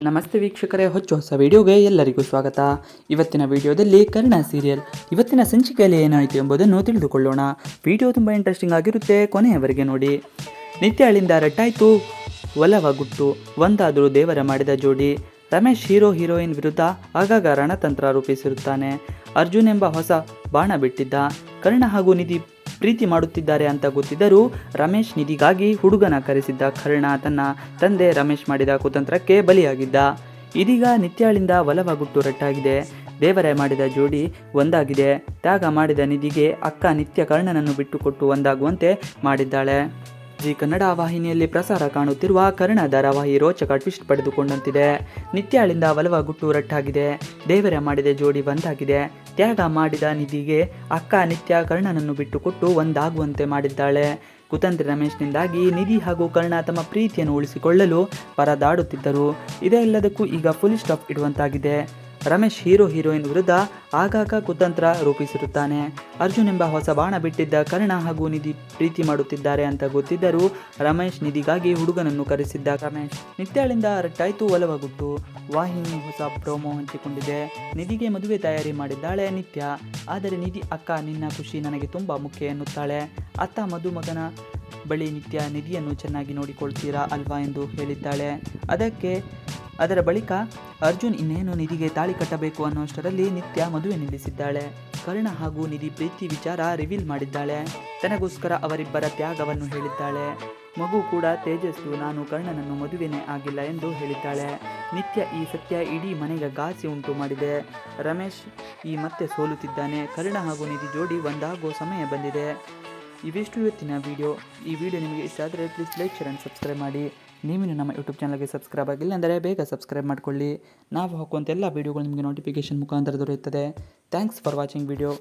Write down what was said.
ನಮಸ್ತೆ ವೀಕ್ಷಕರೇ, ಹೊಸ ವಿಡಿಯೋಗೆ ಎಲ್ಲರಿಗೂ ಸ್ವಾಗತ. ಇವತ್ತಿನ ವಿಡಿಯೋದಲ್ಲಿ ಕರ್ಣ ಸೀರಿಯಲ್ ಇವತ್ತಿನ ಸಂಚಿಕೆಯಲ್ಲಿ ಏನಾಯಿತು ಎಂಬುದನ್ನು ತಿಳಿದುಕೊಳ್ಳೋಣ. ವಿಡಿಯೋ ತುಂಬ ಇಂಟ್ರೆಸ್ಟಿಂಗ್ ಆಗಿರುತ್ತೆ, ಕೊನೆಯವರೆಗೆ ನೋಡಿ. ನಿತ್ಯ ಅಳಿಂದ ರಟ್ಟಾಯಿತು ಒಲವ ಗುಟ್ಟು, ಒಂದಾದರೂ ದೇವರ ಮಾಡಿದ ಜೋಡಿ. ರಮೇಶ್ ಹೀರೋಯಿನ್ ವಿರುದ್ಧ ಆಗಾಗ ರಣತಂತ್ರ ರೂಪಿಸಿರುತ್ತಾನೆ. ಅರ್ಜುನ್ ಎಂಬ ಹೊಸ ಬಾಣ ಬಿಟ್ಟಿದ್ದ. ಕರ್ಣ ಹಾಗೂ ನಿಧಿ ಪ್ರೀತಿ ಮಾಡುತ್ತಿದ್ದಾರೆ ಅಂತ ಗೊತ್ತಿದ್ದರೂ ರಮೇಶ್ ನಿಧಿಗಾಗಿ ಹುಡುಗನ ಕರೆಸಿದ್ದ. ಕರ್ಣ ತನ್ನ ತಂದೆ ರಮೇಶ್ ಮಾಡಿದ ಕುತಂತ್ರಕ್ಕೆ ಬಲಿಯಾಗಿದ್ದ. ಇದೀಗ ನಿತ್ಯಾಳಿಂದ ಒಲವ ಗುಟ್ಟು ರಟ್ಟಾಗಿದೆ. ದೇವರೇ ಮಾಡಿದ ಜೋಡಿ ಒಂದಾಗಿದೆ. ತ್ಯಾಗ ಮಾಡಿದ ನಿಧಿಗೆ ಅಕ್ಕ ನಿತ್ಯ ಕರ್ಣನನ್ನು ಬಿಟ್ಟುಕೊಟ್ಟು ಒಂದಾಗುವಂತೆ ಮಾಡಿದ್ದಾಳೆ. ಜಿ ಕನ್ನಡ ವಾಹಿನಿಯಲ್ಲಿ ಪ್ರಸಾರ ಕಾಣುತ್ತಿರುವ ಕರ್ಣ ಧಾರಾವಾಹಿ ರೋಚಕ ಟ್ವಿಸ್ಟ್ ಪಡೆದುಕೊಂಡಂತಿದೆ. ನಿತ್ಯಾಳಿಂದ ಒಲವ ಗುಟ್ಟು ರಟ್ಟಾಗಿದೆ. ದೇವರೇ ಮಾಡಿದ ಜೋಡಿ ಒಂದಾಗಿದೆ. ತ್ಯಾಗ ಮಾಡಿದ ನಿಧಿಗೆ ಅಕ್ಕ ನಿತ್ಯ ಕರ್ಣನನ್ನು ಬಿಟ್ಟುಕೊಟ್ಟು ಒಂದಾಗುವಂತೆ ಮಾಡಿದ್ದಾಳೆ. ಕುತಂತ್ರಿ ರಮೇಶ್ನಿಂದಾಗಿ ನಿಧಿ ಹಾಗೂ ಕರ್ಣ ತಮ್ಮ ಪ್ರೀತಿಯನ್ನು ಉಳಿಸಿಕೊಳ್ಳಲು ಪರದಾಡುತ್ತಿದ್ದರು. ಇದೆಲ್ಲದಕ್ಕೂ ಈಗ ಫುಲ್ ಸ್ಟಾಪ್ ಇಡುವಂತಾಗಿದೆ. ರಮೇಶ್ ಹೀರೋಯಿನ್ ವಿರುದ್ಧ ಆಗಾಗ ಕುತಂತ್ರ ರೂಪಿಸಿರುತ್ತಾನೆ. ಅರ್ಜುನ್ ಎಂಬ ಹೊಸ ಬಾಣ ಬಿಟ್ಟಿದ್ದ. ಕರ್ಣ ಹಾಗೂ ನಿಧಿ ಪ್ರೀತಿ ಮಾಡುತ್ತಿದ್ದಾರೆ ಅಂತ ಗೊತ್ತಿದ್ದರೂ ರಮೇಶ್ ನಿಧಿಗಾಗಿ ಹುಡುಗನನ್ನು ಕರೆಸಿದ್ದ. ರಮೇಶ್ ನಿತ್ಯಾಳಿಂದ ರಟ್ಟಾಯಿತು ಒಲವ ಗುಟ್ಟು. ವಾಹಿನಿ ಹೊಸ ಪ್ರೋಮೋ ಹಂಚಿಕೊಂಡಿದೆ. ನಿಧಿಗೆ ಮದುವೆ ತಯಾರಿ ಮಾಡಿದ್ದಾಳೆ ನಿತ್ಯ. ಆದರೆ ನಿಧಿ ಅಕ್ಕ ನಿನ್ನ ಖುಷಿ ನನಗೆ ತುಂಬ ಮುಖ್ಯ ಎನ್ನುತ್ತಾಳೆ. ಅತ್ತ ಮದುಮಗನ ಬಳಿ ನಿತ್ಯ ನಿಧಿಯನ್ನು ಚೆನ್ನಾಗಿ ನೋಡಿಕೊಳ್ತೀರಾ ಅಲ್ವಾ ಎಂದು ಹೇಳಿದ್ದಾಳೆ. ಅದರ ಬಳಿಕ ಅರ್ಜುನ್ ಇನ್ನೇನು ನಿಧಿಗೆ ತಾಳಿ ಕಟ್ಟಬೇಕು ಅನ್ನೋಷ್ಟರಲ್ಲಿ ನಿತ್ಯ ಮದುವೆ ನಿಲ್ಲಿಸಿದ್ದಾಳೆ. ಕರ್ಣ ಹಾಗೂ ನಿಧಿ ಪ್ರೀತಿ ವಿಚಾರ ರಿವೀಲ್ ಮಾಡಿದ್ದಾಳೆ. ತನಗೋಸ್ಕರ ಅವರಿಬ್ಬರ ತ್ಯಾಗವನ್ನು ಹೇಳಿದ್ದಾಳೆ. ಮಗು ಕೂಡ ತೇಜಸ್ಸು ನಾನು ಕರ್ಣನನ್ನು ಮದುವೆನೇ ಆಗಿಲ್ಲ ಎಂದು ಹೇಳಿದ್ದಾಳೆ. ನಿತ್ಯ ಈ ಸತ್ಯ ಇಡೀ ಮನೆಗೆ ಗಾಸಿ ಉಂಟು ಮಾಡಿದೆ. ರಮೇಶ್ ಮತ್ತೆ ಸೋಲುತ್ತಿದ್ದಾನೆ. ಕರ್ಣ ಹಾಗೂ ನಿಧಿ ಜೋಡಿ ಒಂದಾಗೋ ಸಮಯ ಬಂದಿದೆ. ಇವಿಷ್ಟು ಇವತ್ತಿನ ವಿಡಿಯೋ. ಈ ವಿಡಿಯೋ ನಿಮಗೆ ಇಷ್ಟ ಆದರೆ please like, share and subscribe ಮಾಡಿ. ನೀವಿನ್ನು ನಮ್ಮ ಯೂಟ್ಯೂಬ್ ಚಾನಲ್ಗೆ ಸಬ್ಸ್ಕ್ರೈಬ್ ಆಗಿಲ್ಲ ಅಂದರೆ ಬೇಗ ಸಬ್ಸ್ಕ್ರೈಬ್ ಮಾಡಿಕೊಳ್ಳಿ. ನಾವು ಹಾಕುವಂಥ ಎಲ್ಲ ವೀಡಿಯೋಗಳು ನಿಮಗೆ ನೋಟಿಫಿಕೇಷನ್ ಮುಖಾಂತರ ದೊರೆಯುತ್ತದೆ. Thanks for watching video.